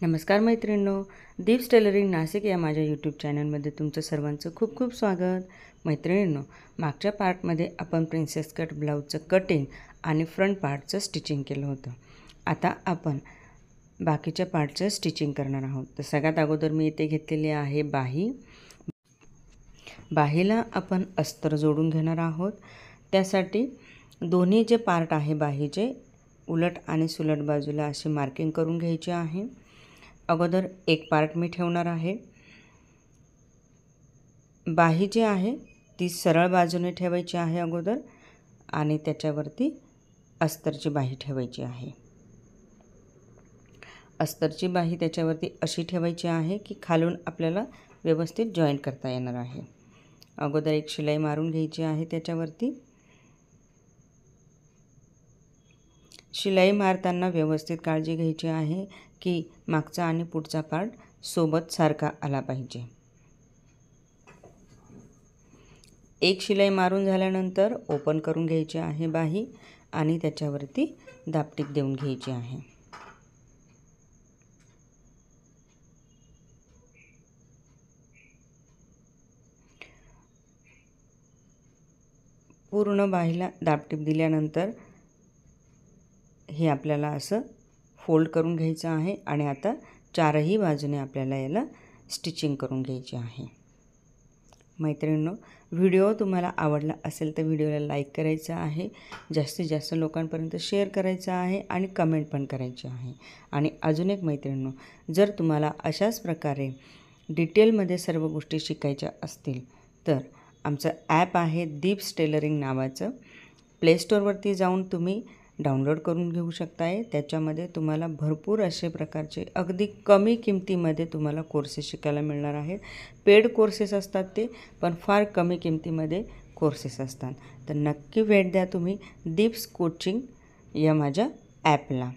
नमस्कार मैत्रिणींनो, दीप्स टेलरिंग नाशिक या माझ्या यूट्यूब चॅनलमध्ये तुमचं सर्वांचं खूप खूप स्वागत। मैत्रिणींनो, मागच्या पार्टमध्ये आपण प्रिन्सेस कट ब्लाऊजचं कटिंग आणि फ्रंट पार्टचं स्टिचिंग केलं होतं। आता आपण बाकीच्या पार्टचं स्टिचिंग करणार आहोत। तर सगळ्यात अगोदर मी इथे घेतलेली आहे बाही। बाहीला आपण अस्तर जोडून घेणार आहोत। त्यासाठी दोन्ही जे पार्ट आहे बाहीचे उलट आणि सुलट बाजूला अशी मार्किंग करून घ्यायची आहे। अगोदर एक पार्ट मी ठेवणार आहे। बाही जी आहे ती सरळ बाजूने ठेवायची आहे अगोदर आणि त्याच्यावरती अस्तरची बाही ठेवायची आहे। अस्तरची बाही त्याच्यावरती अशी ठेवायची आहे की खालून आपल्याला व्यवस्थित जॉईंट करता येणार आहे। अगोदर एक शिलाई मारून घ्यायची आहे। त्याच्यावरती शिलाई मारताना व्यवस्थित काळजी घ्यायची आहे की मागचा आणि पुढचा पार्ट सोबत सारखा आला पाहिजे। एक शिलाई मारून झाल्यानंतर ओपन करून घ्यायची आहे बाही आणि त्याच्यावरती दाबटीप देऊन घ्यायची आहे। पूर्ण बाहीला दाबटीप दिल्यानंतर हे आपल्याला असं फोल्ड करून घ्यायचं आहे आणि आता चारही बाजूने आपल्याला याला स्टिचिंग करून घ्यायची आहे। मैत्रिणींनो, व्हिडिओ तुम्हाला आवडला असेल तर व्हिडिओला लाईक करायचं आहे, जास्तीत जास्त लोकांपर्यंत शेअर करायचं आहे आणि कमेंट पण करायची आहे। आणि अजून एक मैत्रिणींनो, जर तुम्हाला अशाच प्रकारे डिटेलमध्ये सर्व गोष्टी शिकायच्या असतील तर आमचं ॲप आहे दीप्स टेलरिंग नावाचं। प्ले स्टोअरवरती जाऊन तुम्ही डाउनलोड करून घेऊ शकताय। त्याच्यामध्ये तुम्हाला भरपूर असे प्रकारचे अगदी कमी किमतीमध्ये तुम्हाला कोर्सेस शिकायला मिळणार आहेत। पेड कोर्सेस असतात ते, पण फार कमी किमतीमध्ये कोर्सेस असतात। तर नक्की भेट द्या तुम्ही दीप्स कोचिंग या माझ्या ॲपला।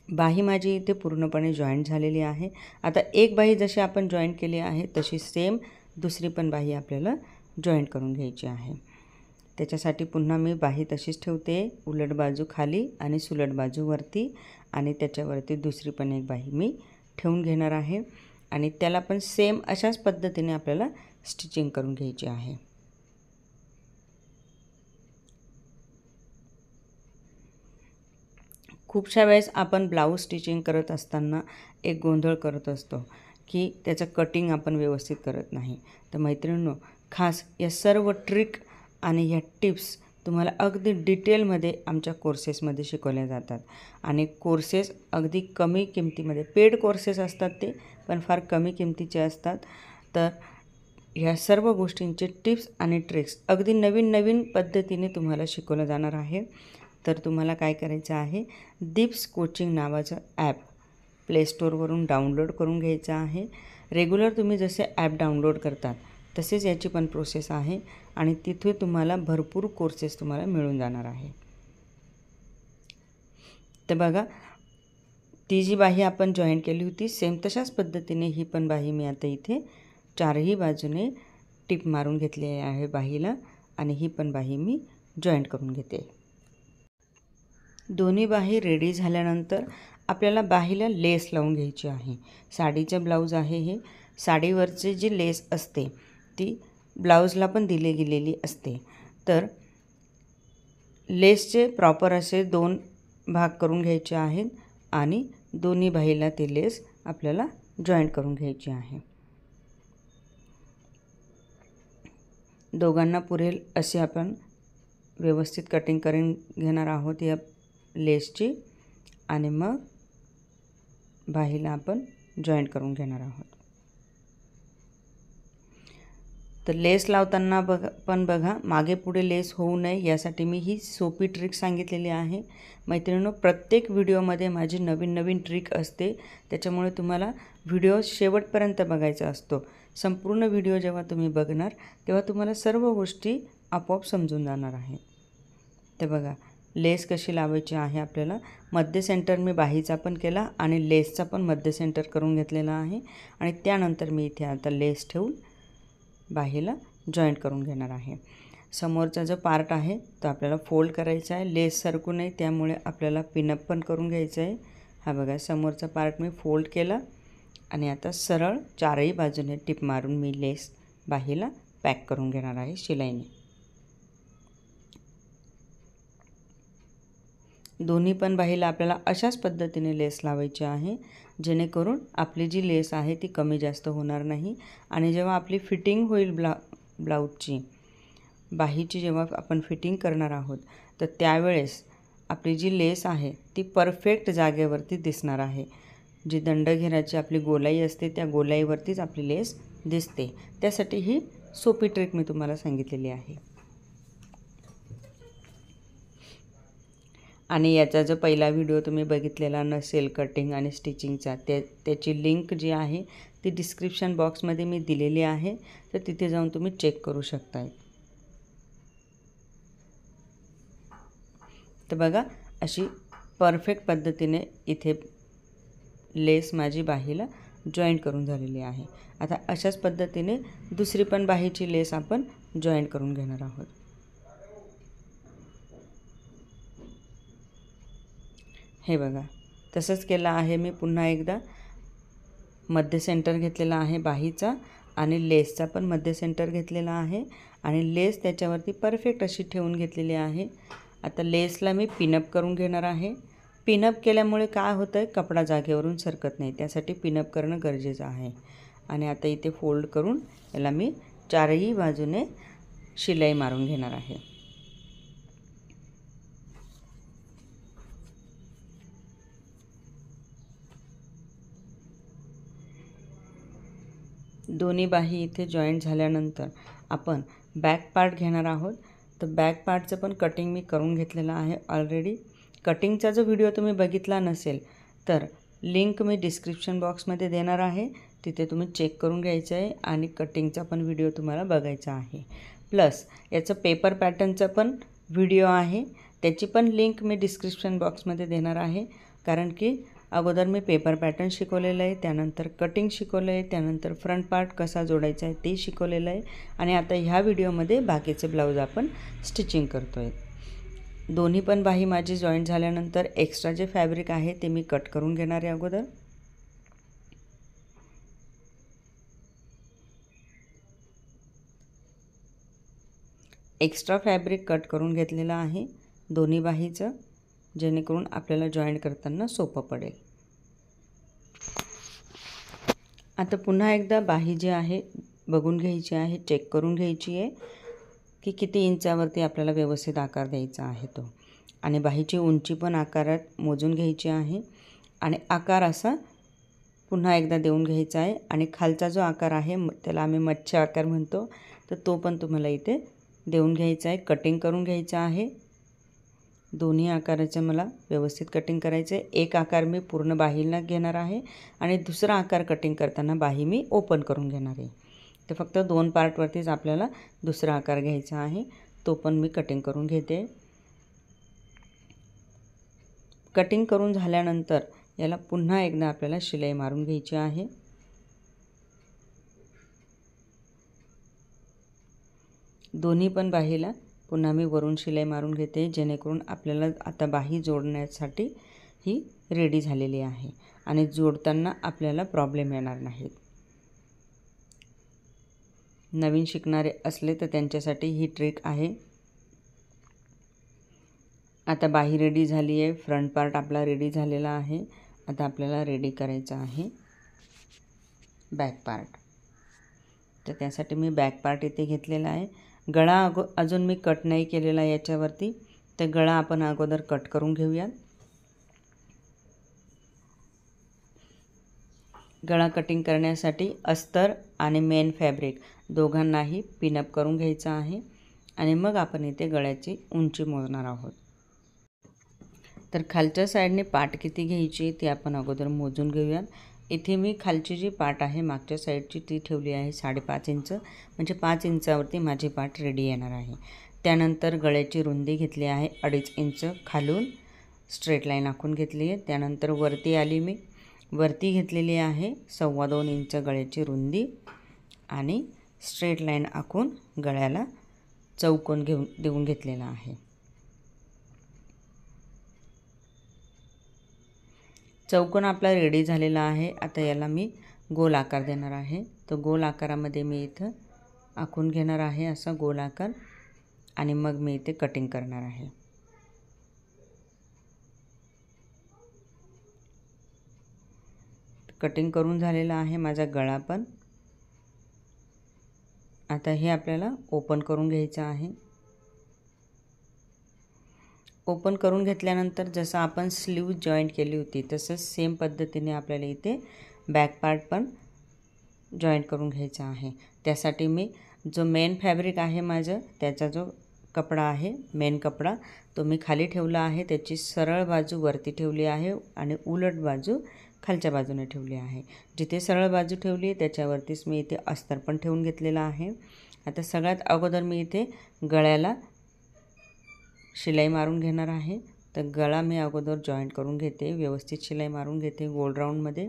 बाही माझी इथे पूर्णपणे जॉईंट झालेली आहे। आता एक बाही जशी आपण जॉईंट केली आहे तशी सेम दुसरी पण बाही आपल्याला जॉईंट करून घ्यायची आहे। त्याच्यासाठी पुन्हा मी बाही तशीच ठेवते, उलट बाजू खाली आणि सुलट बाजू वरती आणि त्याच्यावरती दुसरी पण एक बाही मी ठेवून घेणार आहे आणि त्याला पण सेम अशाच पद्धतीने आपल्याला स्टिचिंग करून घ्यायची आहे। खूपशा वेळेस आपण ब्लाऊज स्टिचिंग करत असताना एक गोंधळ करत असतो की त्याचं कटिंग आपण व्यवस्थित करत नाही। तर मैत्रिणींनो, खास या सर्व ट्रिक आणि ह्या टिप्स तुम्हाला अगदी डिटेलमध्ये आमच्या कोर्सेसमध्ये शिकवल्या जातात आणि कोर्सेस अगदी कमी किमतीमध्ये, पेड कोर्सेस असतात ते, पण फार कमी किमतीचे असतात। तर ह्या सर्व गोष्टींचे टिप्स आणि ट्रिक्स अगदी नवीन नवीन पद्धतीने तुम्हाला शिकवलं जाणार आहे। तर तुम्हाला काय करायचं आहे, दीप्स कोचिंग नावाचं ॲप प्ले स्टोअरवरून डाउनलोड करून घ्यायचं आहे। रेग्युलर तुम्ही जसे ॲप डाउनलोड करतात तसेच याची पण प्रोसेस आहे आणि तिथे तुम्हाला भरपूर कोर्सेस तुम्हाला मिळून जाणार आहे। तर बघा, ती जी बाही आपण जॉईंट केली होती सेम तशाच पद्धतीने ही पण बाही मी आता इथे चारही बाजूने टिप मारून घेतलेली आहे बाहीला आणि ही पण बाही मी जॉईंट करून घेते। दोन्ही बाही रेडी झाल्यानंतर आपल्याला बाहीला लेस लावून घ्यायची आहे। साडीचं ब्लाऊज आहे हे। साडीवरची जी लेस असते ती ब्लाऊजला पण दिली गेलेली असते। तर लेसचे प्रॉपर असे दोन भाग करून घ्यायचे आहेत आणि दोन्ही बाहीला ती लेस आपल्याला जॉईंट करून घ्यायची आहे। दोघांना पुरेल असे आपण व्यवस्थित कटिंग करून घेणार आहोत या लेसची आणि मग बाहीला आपण जॉईंट करून घेणार आहोत। तर लेस लावताना बघा मागे पुढे लेस होऊ नये यासाठी मी ही सोपी ट्रिक सांगितलेली आहे। मैत्रिणींनो, प्रत्येक व्हिडिओमध्ये माझी नवीन नवीन ट्रिक असते, त्याच्यामुळे तुम्हाला व्हिडिओ शेवटपर्यंत बघायचा असतो। संपूर्ण व्हिडिओ जेव्हा तुम्ही बघणार तेव्हा तुम्हाला सर्व गोष्टी आपोआप समजून जाणार आहेत। तर बघा, लेस कशी लावायची आहे आपल्याला, मध्य सेंटर मी बाहीचा पण केला आणि लेसचा पण मध्य सेंटर करून घेतलेला आहे आणि त्यानंतर मी इथे आता लेस ठेवून बाहीला जॉईंट करून घेणार आहे। समोरचा जो पार्ट आहे तो आपल्याला फोल्ड करायचा आहे, लेस सरकू नये त्यामुळे आपल्याला पिनअप पण करून घ्यायचं आहे हा बघा समोरचा पार्ट मी फोल्ड केला आणि आता सरळ चारही बाजूने टिप मारून मी लेस बाहीला पॅक करून घेणार आहे शिलाईने. दोन्ही पण बाहीला आपल्याला अशाच पद्धतीने लेस लावायची आहे, जेणेकरून आपली जी लेस आहे ती कमी जास्त होणार नाही. आणि जेव्हा आपली फिटिंग होईल ब्लाऊजची बाहीची जेव्हा आपण फिटिंग करणार आहोत तर त्यावेळेस आपली जी लेस आहे ती परफेक्ट जागेवरती दिसणार आहे. जी दंडघेराची आपली गोलाई असते त्या गोलाईवरतीच आपली लेस दिसते. त्यासाठी ही सोपी ट्रिक मी तुम्हाला सांगितलेली आहे. आणि याचा जो पहिला व्हिडिओ तुम्ही बघितलेला नसेल कटिंग आणि स्टिचिंगचा, त्याची लिंक जी आहे ती डिस्क्रिप्शन बॉक्समध्ये मी दिलेली आहे, तर तिथे जाऊन तुम्ही चेक करू शकता. तर बघा अशी परफेक्ट पद्धतीने इथे लेस माझी बाहीला जॉईंट करून झालेली आहे. आता अशाच पद्धतीने दुसरी पण बाहीची लेस आपण जॉईंट करून घेणार आहोत. हे बघा तसंच केलं आहे मी. पुन्हा एकदा मध्य सेंटर घेतलेला आहे बाहीचा आणि लेसचा पण मध्य सेंटर घेतलेला आहे आणि लेस त्याच्यावरती परफेक्ट अशी ठेवून घेतलेली आहे. आता लेसला मी पिनअप करून घेणार आहे. पिनअप केल्यामुळे काय होतं आहे, कपडा जागेवरून सरकत नाही, त्यासाठी पिनअप करणं गरजेचं आहे. आणि आता इथे फोल्ड करून याला मी चारही बाजूने शिलाई मारून घेणार आहे. दोन्ही बाही इथे जॉईंट झाल्यानंतर आपण बॅक पार्ट घेणार आहोत. तर बॅक पार्टचं पण कटिंग मी करून घेतलेलं आहे ऑलरेडी. कटिंगचा जो व्हिडिओ तुम्ही बघितला नसेल तर लिंक मी डिस्क्रिप्शन बॉक्समध्ये देणार आहे, तिथे तुम्ही चेक करून घ्यायचं आहे. आणि कटिंगचा पण व्हिडिओ तुम्हाला बघायचा आहे. प्लस याचं पेपर पॅटर्नचा पण व्हिडिओ आहे, त्याची पण लिंक मी डिस्क्रिप्शन बॉक्समध्ये देणार आहे. कारण की अगोदर मी पेपर पॅटर्न शिकवलेलं आहे, त्यानंतर कटिंग शिकवलं आहे, त्यानंतर फ्रंट पार्ट कसा जोडायचा आहे ते शिकवलेलं आहे. आणि आता ह्या व्हिडिओमध्ये बाकीचे ब्लाऊज आपण स्टिचिंग करतो आहे. दोन्ही पण बाही माझी जॉईंट झाल्यानंतर एक्स्ट्रा जे फॅब्रिक आहे ते मी कट करून घेणार आहे अगोदर. एक्स्ट्रा फॅब्रिक कट करून घेतलेलं आहे दोन्ही बाहीचं, जेणेकरून आपल्याला जॉईंट करताना सोपं पडेल. आता पुन्हा एकदा बाही जी आहे बघून घ्यायची आहे, चेक करून घ्यायची आहे की किती इंचावरती आपल्याला व्यवस्थित आकार द्यायचा आहे तो. आणि बाहीची उंची पण आकारात मोजून घ्यायची आहे आणि आकार असा पुन्हा एकदा देऊन घ्यायचा आहे. आणि खालचा जो आकार आहे त्याला आम्ही मच्छी आकार म्हणतो, तर तो पण तुम्हाला इथे देऊन घ्यायचा आहे. कटिंग करून घ्यायचा आहे. दोन्ही आकाराचं मला व्यवस्थित कटिंग करायचं आहे. एक आकार मी पूर्ण बाहीला घेणार आहे आणि दुसरा आकार कटिंग करताना बाही मी ओपन करून घेणार आहे. तर फक्त दोन पार्टवरतीच आपल्याला दुसरा आकार घ्यायचा आहे, तो पण मी कटिंग करून घेते. कटिंग करून झाल्यानंतर याला पुन्हा एकदा आपल्याला शिलाई मारून घ्यायची आहे. दोन्ही पण बाहीला पुन्हा मी वरून शिलाई मारून घेते, जेणेकरून आपल्याला आता बाही जोडण्यासाठी ही रेडी झालेली आहे आणि जोडताना आपल्याला प्रॉब्लेम येणार नाहीत. नवीन शिकणारे असले तर त्यांच्यासाठी ही ट्रिक आहे. आता बाही रेडी झाली आहे, फ्रंट पार्ट आपला रेडी झालेला आहे. आता आपल्याला रेडी करायचं आहे बॅक पार्ट. तर त्यासाठी मी बॅक पार्ट इथे घेतलेला आहे. गळा अजून मी कट नाही केलेला याच्यावरती, तर गळा आपण अगोदर कट करून घेऊयात. गळा कटिंग करण्यासाठी अस्तर आणि मेन फॅब्रिक दोघांनाही पिनअप करून घ्यायचं आहे आणि मग आपण इथे गळ्याची उंची मोजणार आहोत. तर खालच्या साईडने पाट किती घ्यायची ती आपण अगोदर मोजून घेऊयात. इथे मी खालची जी पाट आहे मागच्या साईडची ती ठेवली आहे 5.5 इंच, म्हणजे 5 इंचावरती माझी पाट रेडी येणार आहे. त्यानंतर गळ्याची रुंदी घेतली आहे 2.5 इंच, खालून स्ट्रेट लाईन आखून घेतली आहे. त्यानंतर वरती आली मी, वरती घेतलेली आहे 2.25 इंच गळ्याची रुंदी आणि स्ट्रेट लाईन आखून गळ्याला चौकोन देऊन घेतलेला आहे. चौकोन आपला रेडी झालेला आहे। आता याला मी गोल आकार देणार आहे। तर गोल आकारामध्ये मी इथं आखून घेणार आहे असा गोल आकार आणि मग मी इथे कटिंग करणार आहे। कटिंग करून झालेला आहे माझा गळा पण। आता हे आपल्याला ओपन करून घ्यायचं आहे। ओपन करून घेतल्यानंतर जसं आपण स्लीव जॉईंट केली होती तसंच सेम पद्धतीने आपल्याला इथे बॅक पार्ट पण जॉईंट करून घ्यायचा आहे। त्यासाठी मी जो मेन फॅब्रिक आहे माझं त्याचा जो कपडा आहे मेन कपडा तो मी खाली ठेवला आहे। त्याची सरळ बाजू वरती ठेवली आहे आणि उलट बाजू खालच्या बाजूने ठेवली आहे। जिथे सरळ बाजू ठेवली त्याच्यावरतीच मी इथे अस्तर पण ठेवून घेतलेला आहे। आता सगळ्यात अगोदर मी इथे गळ्याला शिलाई मारून घेणार आहे। तर गळा मी अगोदर जॉईंट करून घेते, व्यवस्थित शिलाई मारून घेते गोल राऊंडमध्ये।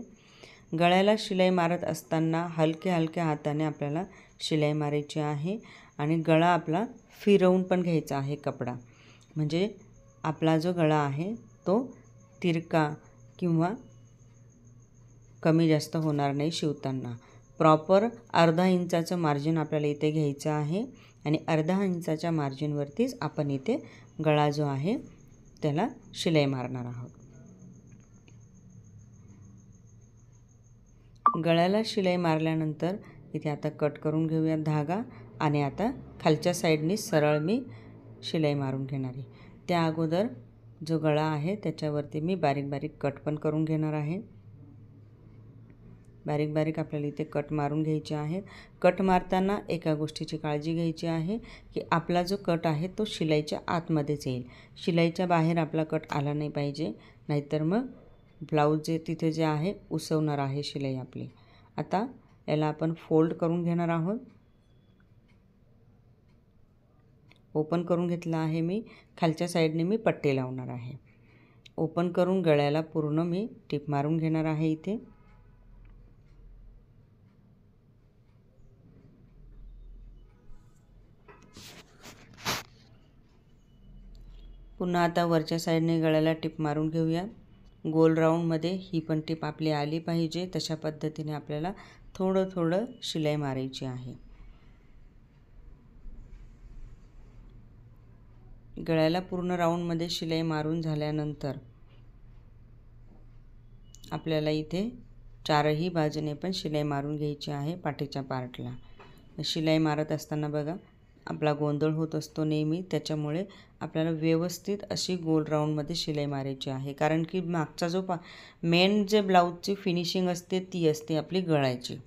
गळ्याला शिलाई मारत असताना हलक्या हलक्या हाताने आपल्याला शिलाई मारायची आहे आणि गळा आपला फिरवून पण घ्यायचा आहे कपडा, म्हणजे आपला जो गळा आहे तो तिरका किंवा कमी जास्त होणार नाही शिवताना। प्रॉपर अर्धा इंचाचं मार्जिन आपल्याला इथे घ्यायचं आहे आणि अर्धा इंचाच्या मार्जिनवरतीच आपण इथे गळा जो आहे त्याला शिलाई मारणार आहोत। गळ्याला शिलाई मारल्यानंतर इथे आता कट करून घेऊया धागा आणि आता खालच्या साईडनी सरळ मी शिलाई मारून घेणार आहे। त्या अगोदर जो गळा आहे त्याच्यावरती मी बारीक बारीक कट पण करून घेणार आहे। बारीक बारीक आपल्याला इथे कट मारून घ्यायचे आहे। कट मारताना एका गोष्टीची काळजी घ्यायची आहे की आपला जो कट आहे तो शिलाईच्या आतमध्येच येईल, शिलाईच्या बाहेर आपला कट आला नाही पाहिजे, नाहीतर मग ब्लाऊज जे तिथे जे आहे उसवणार आहे शिलाई आपली। आता याला आपण फोल्ड करून घेणार आहोत। ओपन करून घेतला आहे मी, खालच्या साईडने मी पट्टी लावणार आहे। ओपन करून गळ्याला पूर्ण मी टिप मारून घेणार आहे इथे। पुन्हा आता वरच्या साईडने गळ्याला टिप मारून घेऊया। गोल राऊंडमध्ये ही पण टिप आपली आली पाहिजे तशा पद्धतीने आपल्याला थोडं थोडं शिलाई मारायची आहे। गळ्याला पूर्ण राऊंडमध्ये शिलाई मारून झाल्यानंतर आपल्याला इथे चारही बाजूने पण शिलाई मारून घ्यायची आहे पाठीच्या पार्टला। शिलाई मारत असताना बघा आपला गोंधळ होत असतो नेहमी, त्याच्यामुळे आपल्याला व्यवस्थित अशी गोल राऊंडमध्ये शिलाई मारायची आहे, कारण की मागचा जो मेन जे ब्लाऊजची फिनिशिंग असते ती असते आपली गळ्याची।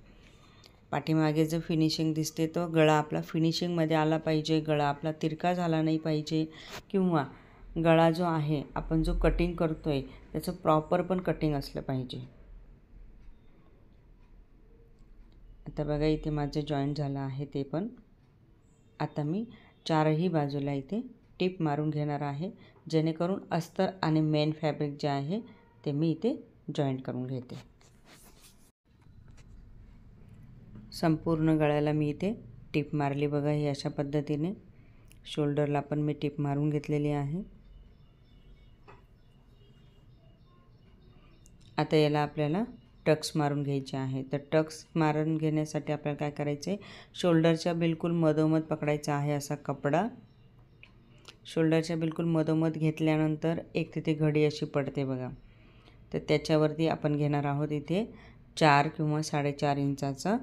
पाठीमागे जो फिनिशिंग दिसते तो गळा आपला फिनिशिंगमध्ये आला पाहिजे, गळा आपला तिरका झाला नाही पाहिजे किंवा गळा जो आहे आपण जो कटिंग करतोय त्याचं प्रॉपर पण कटिंग असलं पाहिजे। आता बघा इथे माझं जॉईंट झालं आहे ते पण। आता मी चारही बाजूला इथे टिप मारून घेणार आहे, जेणेकरून अस्तर आणि मेन फॅब्रिक जे आहे ते मी इथे जॉईंट करून घेते। संपूर्ण गळ्याला मी इथे टिप मारली बघा ही अशा पद्धतीने। शोल्डरला पण मी टिप मारून घेतलेली आहे। आता याला आपल्याला टक्स मारून घ्यायचे आहे। तर टक्स मारून घेण्यासाठी आपल्याला काय करायचं आहे, शोल्डरच्या बिलकुल मधोमध पकडायचा आहे असा कपडा। शोल्डरच्या बिलकुल मधोमध घेतल्यानंतर एक तिथे घडी अशी पडते बघा, तर त्याच्यावरती आपण घेणार आहोत इथे 4 किंवा 4.5 इंचाचा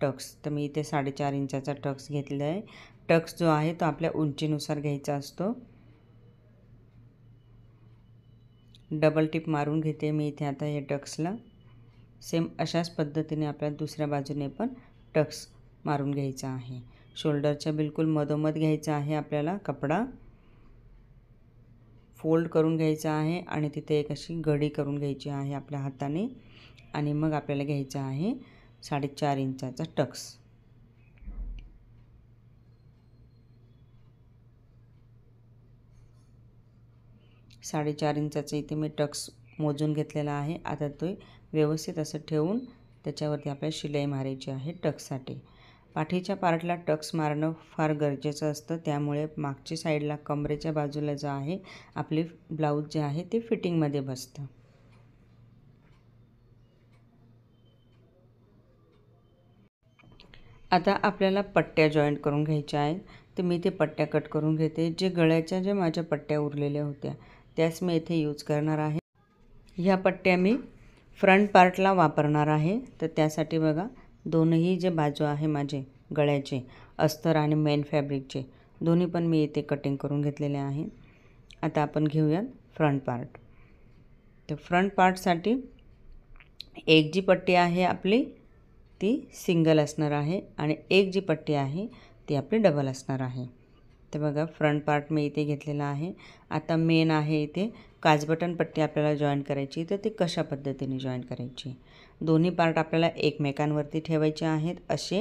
टक्स। तर मी इथे 4.5 इंचाचा टक्स घेतला आहे। टक्स जो आहे तो आपल्या उंचीनुसार घ्यायचा असतो। डबल टिप मारून घेते मी इथे आता हे टक्सला। सेम अशाच पद्धतीने आपल्याला दुसऱ्या बाजूने पण टक्स मारून घ्यायचा आहे। शोल्डरच्या बिलकुल मधोमध घ्यायचा आहे आपल्याला कपडा, फोल्ड करून घ्यायचा आहे आणि तिथे एक अशी घडी करून घ्यायची आहे आपल्या हाताने आणि मग आपल्याला घ्यायचा आहे 4.5 इंचाचा टक्स। साडेचार इंचाचं इथे मी टक्स मोजून घेतलेला आहे। आता तो व्यवस्थित असं ठेवून त्याच्यावरती आपल्याला शिलाई मारायची आहे टक्ससाठी। पाठीच्या पार्टला टक्स मारणं फार गरजेचं असतं, त्यामुळे मागच्या साईडला कमरेच्या बाजूला जे आहे आपले ब्लाऊज जे आहे ते फिटिंगमध्ये बसतं। आता आपल्याला पट्ट्या जॉईंट करून घ्यायच्या आहेत, तर मी ते पट्ट्या कट करून घेते. जे गळ्याच्या ज्या माझ्या पट्ट्या उरलेल्या होत्या त्याच मी इथे यूज करणार आहे. ह्या पट्ट्या मी फ्रंट पार्टला वापरणार आहे. तर त्यासाठी बघा, दोनही जे बाजू आहे माझे गळ्याचे, अस्तर आणि मेन फॅब्रिकचे, दोन्ही पण मी इथे कटिंग करून घेतलेले आहे. आता आपण घेऊयात फ्रंट पार्ट. तर फ्रंट पार्टसाठी एक जी पट्टी आहे आपली ती सिंगल असणार आहे आणि एक जी पट्टी आहे ती आपली डबल असणार आहे. तर बघा, फ्रंट पार्ट मी इथे घेतलेला आहे. आता मेन आहे इथे काजबटन पट्टी आपल्याला जॉईन करायची. तर ती कशा पद्धतीने जॉईन करायची, दोन्ही पार्ट आपल्याला एकमेकांवरती ठेवायचे आहेत. असे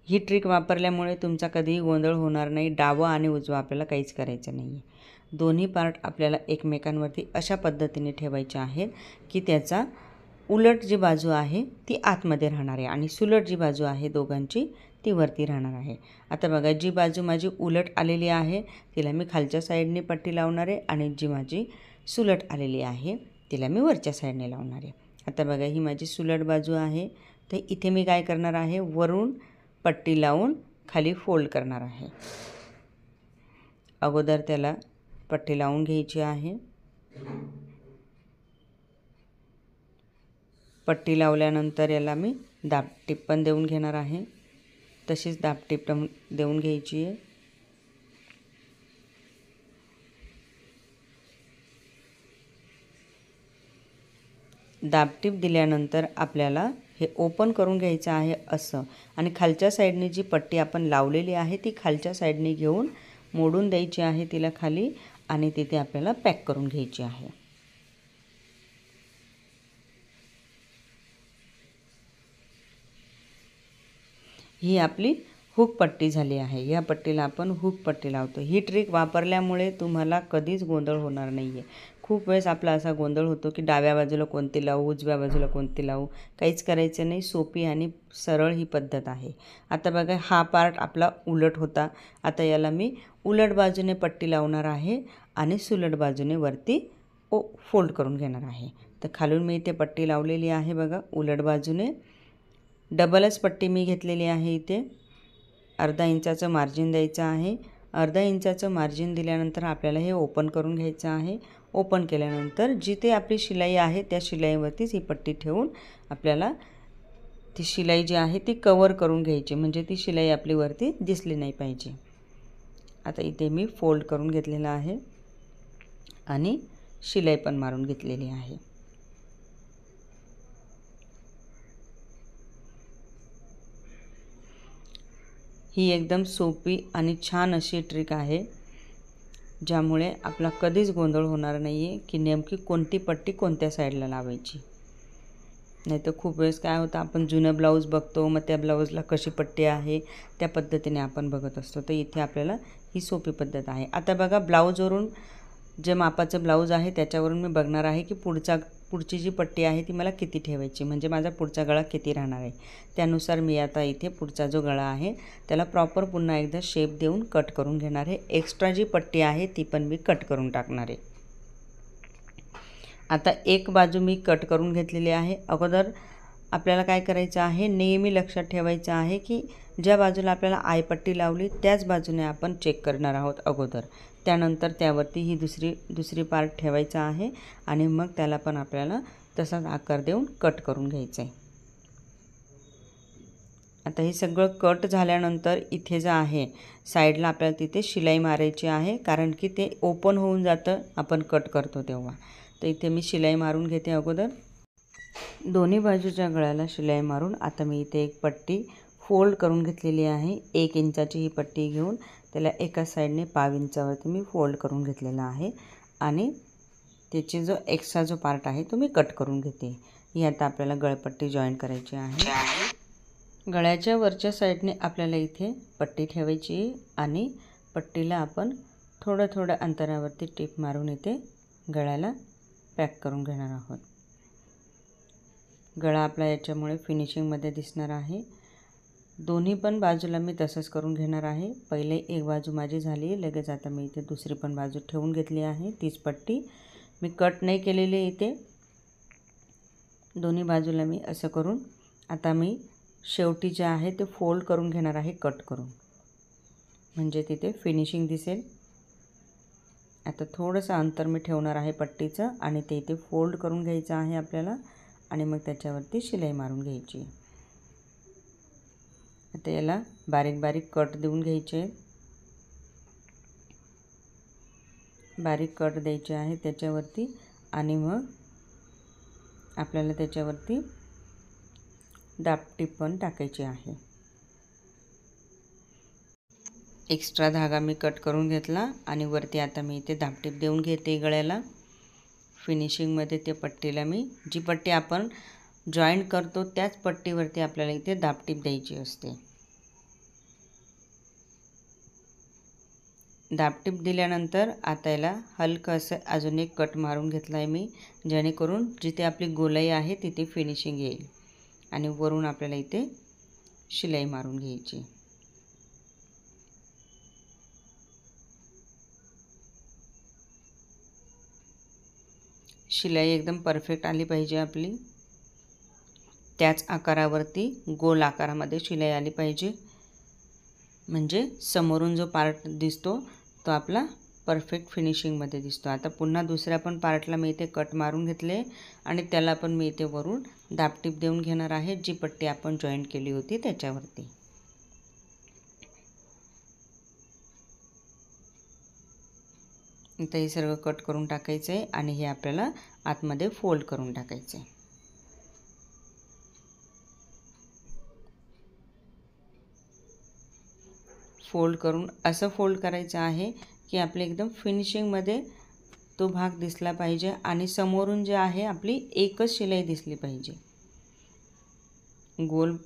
ही ट्रिक वापरल्यामुळे तुमचा कधीही गोंधळ होणार नाही. डावं आणि उजवा आपल्याला काहीच करायचं नाही आहे. दोन्ही पार्ट आपल्याला एकमेकांवरती अशा पद्धतीने ठेवायचे आहेत की त्याचा उलट जी बाजू आहे ती आतमध्ये राहणार आहे आणि सुलट जी बाजू आहे दोघांची ती वरती राहणार आहे. आता बघा, जी बाजू माझी उलट आलेली आहे तिला मी खालच्या साईडने पट्टी लावणार आहे आणि जी माझी सुलट आलेली आहे तिला मी वरच्या साईडने लावणार आहे. आता बघा, ही माझी सुलट बाजू आहे. तर इथे मी काय करणार आहे, वरून पट्टी लावून खाली फोल्ड करणार आहे. अगोदर त्याला पट्टी लावून घ्यायची आहे. पट्टी लावल्यानंतर याला मी दाबटीप पण देऊन घेणार आहे. तशीच दाबटीप देऊन घ्यायची आहे. दाबटीप दिल्यानंतर आपल्याला हे ओपन करून घ्यायचं आहे असं, आणि खालच्या साईडने जी पट्टी आपण लावलेली आहे ती खालच्या साईडने घेऊन मोडून द्यायची आहे तिला खाली, आणि तिथे आपल्याला पॅक करून घ्यायची आहे. ही आपली हुक पट्टी झाली आहे. या पट्टीला आपण हुक पट्टी लावतो. ही ट्रिक वापरल्यामुळे तुम्हाला कधीच गोंधळ होणार नाही आहे. खूप वेळेस आपला असा गोंधळ होतो की डाव्या बाजूला कोणती लावू, उजव्या बाजूला कोणती लावू, काहीच करायचं नाही. सोपी आणि सरळ ही पद्धत आहे. आता बघा, हा पार्ट आपला उलट होता. आता याला मी उलट बाजूने पट्टी लावणार आहे आणि सुलट बाजूने वरती फोल्ड करून घेणार आहे. तर खालून मी इथे पट्टी लावलेली आहे बघा, उलट बाजूने डबलच पट्टी मी घेतलेली आहे. इथे अर्धा इंचाचं मार्जिन द्यायचं आहे. अर्धा इंचाचं मार्जिन दिल्यानंतर आपल्याला हे ओपन करून घ्यायचं आहे. ओपन केल्यानंतर जिथे आपली शिलाई आहे त्या शिलाईवरतीच ही पट्टी ठेवून आपल्याला ती शिलाई जी आहे ती कवर करून घ्यायची, म्हणजे ती शिलाई आपली वरती दिसली नाही पाहिजे. आता इथे मी फोल्ड करून घेतलेला आहे आणि शिलाई पण मारून घेतलेली आहे. ही एकदम सोपी आणि छान अशी ट्रिक आहे, ज्यामुळे आपला कधीच गोंधळ होणार नाही आहे की नेमकी कोणती पट्टी कोणत्या साईडला लावायची. नाहीतर खूप वेळेस काय होतं, आपण जुनं ब्लाऊज बघतो, मग त्या ब्लाऊजला कशी पट्टी आहे त्या पद्धतीने आपण बघत असतो. तर इथे आपल्याला ही सोपी पद्धत आहे. आता बघा, ब्लाऊजवरून जे मापाचं ब्लाऊज आहे त्याच्यावरून मी बघणार आहे की पुढची जी पट्टी आहे ती मला किती ठेवायची, म्हणजे माझा पुढचा गळा किती राहणार आहे. त्यानुसार मी आता इथे पुढचा जो गळा आहे त्याला प्रॉपर पुन्हा एकदा शेप देऊन कट करून घेणार आहे. एक्स्ट्रा जी पट्टी आहे ती पण मी कट करून टाकणार आहे. आता एक बाजू मी कट करून घेतलेली आहे. अगोदर आपल्याला काय करायचं आहे, नेहमी लक्षात ठेवायचं आहे की ज्या बाजूला आपल्याला आयपट्टी लावली त्याच बाजूने आपण चेक करणार आहोत अगोदर. त्यानंतर त्यावरती ही दुसरी पार्ट ठेवायचा आहे आणि मग त्याला पण आपल्याला तसाच आकार देऊन कट करून घ्यायचं आहे. आता हे सगळं कट झाल्यानंतर इथे जे आहे साईडला आपल्याला तिथे शिलाई मारायची आहे, कारण की ते ओपन होऊन जातं आपण कट करतो तेव्हा. तर इथे मी शिलाई मारून घेते अगोदर. दोन्ही बाजूच्या गळ्याला शिलाई मारून आता मी इथे एक पट्टी फोल्ड करून घेतलेली आहे. 1 इंचाची ही पट्टी घेऊन त्याला एका साईडने 1/2 इंचावरती मी फोल्ड करून घेतलेला आहे आणि त्याची जो एक्स्ट्रा जो पार्ट आहे तो मी कट करून घेते. ही आता आपल्याला गळपट्टी जॉईन करायची आहे. गळ्याच्या वरच्या साईडने आपल्याला इथे पट्टी ठेवायची आणि पट्टीला आपण थोड्या अंतरावरती टिप मारून इथे गळ्याला पॅक करून घेणार आहोत. गळा आपला याच्यामुळे फिनिशिंगमध्ये दिसणार आहे. दोन्ही पण बाजूला मी तसंच करून घेणार आहे. पहिले एक बाजू माझी झाली, लगेच आता मी इथे दुसरी पण बाजू ठेवून घेतली आहे. तीच पट्टी मी कट नाही केलेली इथे. दोन्ही बाजूला मी असं करून आता मी शेवटी जे आहे ते फोल्ड करून घेणार आहे कट करून, म्हणजे तिथे फिनिशिंग दिसेल. आता थोडंसं अंतर मी ठेवणार आहे पट्टीचं आणि ते इथे फोल्ड करून घ्यायचं आहे आपल्याला आणि मग त्याच्यावरती शिलाई मारून घ्यायची. आता याला बारीक बारीक कट देऊन घ्यायचे, बारीक कट द्यायचे आहे त्याच्यावरती आणि मग आपल्याला त्याच्यावरती दाबटीप पण टाकायची आहे. एक्स्ट्रा धागा मी कट करून घेतला आणि वरती आता मी इथे दाबटीप देऊन घेते गळ्याला. फिनिशिंगमध्ये ते पट्टीला मी जी पट्टी आपण जॉईंट करतो त्याच पट्टीवरती आपल्याला इथे दाबटीप द्यायची असते. दाबटीप दिल्यानंतर आता याला हलकं असं अजून एक कट मारून घेतला आहे मी, जेणेकरून जिथे आपली गोलाई आहे तिथे फिनिशिंग येईल आणि वरून आपल्याला इथे शिलाई मारून घ्यायची. शिलाई एकदम परफेक्ट आली पाहिजे आपली, त्याच आकारावरती गोल आकारामध्ये शिलाई आली पाहिजे, म्हणजे समोरून जो पार्ट दिसतो तो आपला परफेक्ट फिनिशिंगमध्ये दिसतो. आता पुन्हा दुसऱ्या पण पार्टला मी इथे कट मारून घेतले आणि त्याला पण मी इथे वरून दाबटीप देऊन घेणार आहे, जी पट्टी आपण जॉईंट केली होती त्याच्यावरती. इथे हे सर्व कट करून टाकायचं आहे आणि हे आपल्याला आतमध्ये फोल्ड करून टाकायचं आहे. फोल्ड करून असं फोल्ड करायचं आहे की आपले एकदम फिनिशिंगमध्ये तो भाग दिसला पाहिजे आणि समोरून जे आहे आपली एकच शिलाई दिसली पाहिजे. गोल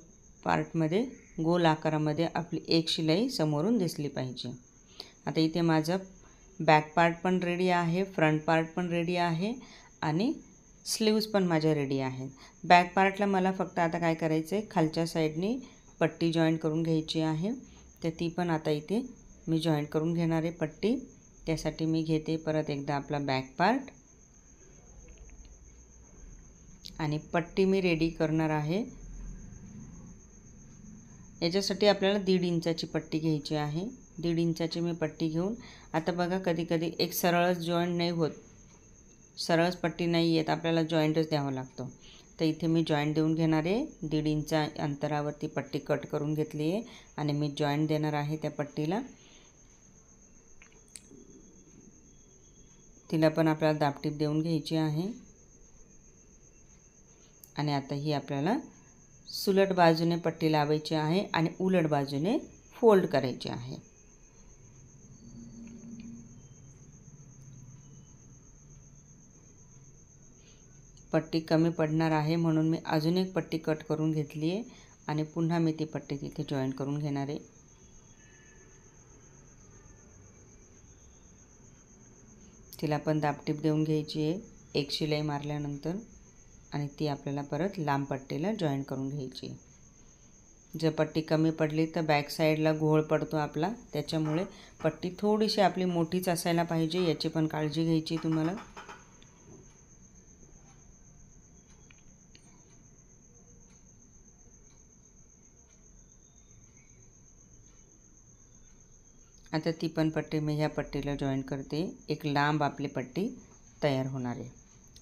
पार्टमध्ये गोल आकारामध्ये आपली एक शिलाई समोरून दिसली पाहिजे. आता इथे माझं बॅक पार्ट पण रेडी आहे, फ्रंट पार्ट पण रेडी आहे आणि स्लीव्स पण माझ्या रेडी आहेत. बॅक पार्टला मला फक्त आता काय करायचं आहे, खालच्या साईडने पट्टी जॉईंट करून घ्यायची आहे. तर ती पण आता इथे मी जॉईंट करून घेणार आहे पट्टी. त्यासाठी मी घेते परत एकदा आपला बॅक पार्ट आणि पट्टी मी रेडी करणार आहे. याच्यासाठी आपल्याला 1.5 इंचाची पट्टी घ्यायची आहे. 1.5 इंचाची मी पट्टी घेऊन आता बघा कधी कधी एक सरळच जॉईंट नाही होत, सरळच पट्टी नाही येत, आपल्याला जॉईंटच द्यावा लागतो. तर इथे मी जॉईंट देऊन घेणार आहे. 1.5 इंच अंतरावरती पट्टी कट करून घेतली आहे आणि मी जॉईंट देणार आहे त्या पट्टीला. तिला पण आपल्याला दाबटीप देऊन घ्यायची आहे आणि आता ही आपल्याला सुलट बाजूने पट्टी लावायची आहे आणि उलट बाजूने फोल्ड करायची आहे. पट्टी कमी पडणार आहे म्हणून मी अजून एक पट्टी कट करून घेतली आहे आणि पुन्हा मी ती पट्टी तिथे जॉईंट करून घेणार आहे. तिला पण दाबटीप देऊन घ्यायची आहे एक शिलाई मारल्यानंतर आणि ती आपल्याला परत लांब पट्टीला जॉईंट करून घ्यायची. जर पट्टी कमी पडली तर बॅक साईडला घोळ पडतो आपला, त्याच्यामुळे पट्टी थोडीशी आपली मोठीच असायला पाहिजे, याची पण काळजी घ्यायची तुम्हाला. आता ती पण पट्टी मी ह्या पट्टीला जॉईंट करते. एक लांब आपली पट्टी तयार होणार आहे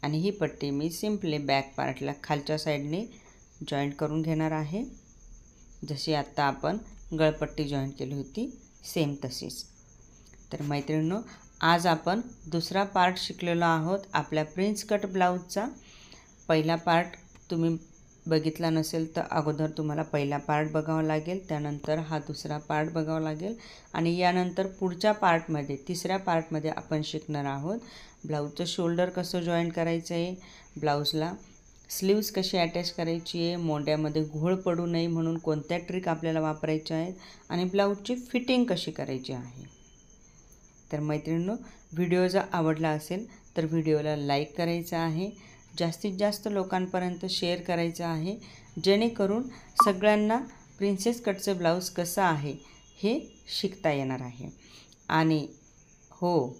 आणि ही पट्टी मी सिम्पली बॅक पार्टला खालच्या साईडने जॉईंट करून घेणार आहे, जशी आत्ता आपण गळपट्टी जॉईंट केली होती सेम तशीच. तर मैत्रिणींनो, आज आपण दुसरा पार्ट शिकलेलो आहोत आपल्या प्रिन्स कट ब्लाऊजचा. पहिला पार्ट तुम्ही बघितला नसेल तर अगोदर तुम्हाला पहिला पार्ट बघावा लागेल, त्यानंतर हा दुसरा पार्ट बघावा लागेल आणि यानंतर पुढच्या पार्टमध्ये तिसऱ्या पार्टमध्ये आपण शिकणार आहोत ब्लाऊजचं शोल्डर कसं जॉईंट करायचं आहे, ब्लाऊजला स्लीव्स कशी अटॅच करायची आहे, मोंड्यामध्ये घोळ पडू नये म्हणून कोणत्या ट्रिक आपल्याला वापरायच्या आहेत आणि ब्लाऊजची फिटिंग कशी करायची आहे. तर मैत्रिणींनो, व्हिडिओ जर आवडला असेल तर व्हिडिओला लाईक करायचं आहे, जास्तीत जास्त लोकांपर्यंत शेअर करायचं आहे, जेणेकरून सगळ्यांना प्रिन्सेस कटचं ब्लाऊज कसं आहे हे शिकता येणार आहे. आणि हो,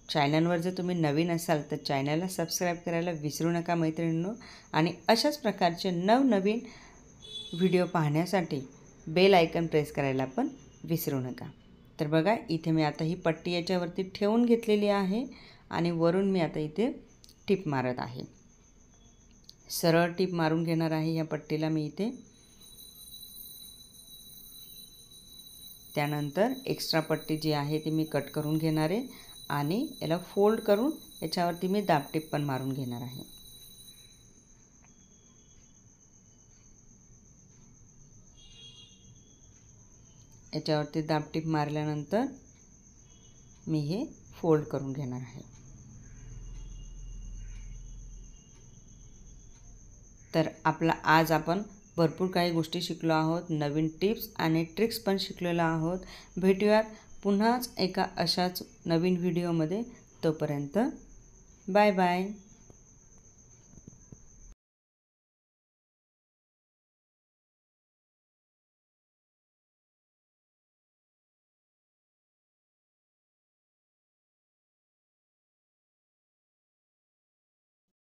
चॅनलवर जर तुम्ही नवीन असाल तर चॅनलला सबस्क्राईब करायला विसरू नका मैत्रिणींनो. आणि अशाच प्रकारचे नवनवीन व्हिडिओ पाहण्यासाठी बेल आयकन प्रेस करायला पण विसरू नका। तर बघा इथे मी आता ही पट्टी याच्यावरती ठेवून घेतलेली आहे आणि वरून मी आता इथे टिप मारत आहे। सरळ टिप मारून घेणार आहे या पट्टीला मी इथे। त्यानंतर एक्स्ट्रा पट्टी जी आहे ती मी कट करून घेणार आहे आणि याला फोल्ड करून याच्यावरती मी दाबटीप पण मारून घेणार आहे। याच्यावरती दाबटीप मारल्यानंतर मी हे फोल्ड करून घेणार आहे। तर आज आपण भरपूर काही गोष्टी शिकलो आहोत, नवीन टिप्स आणि ट्रिक्स पण शिकलेलो आहोत। भेटूयात पुन्हाच एका अशाच नवीन व्हिडिओमध्ये। तोपर्यंत बाय बाय।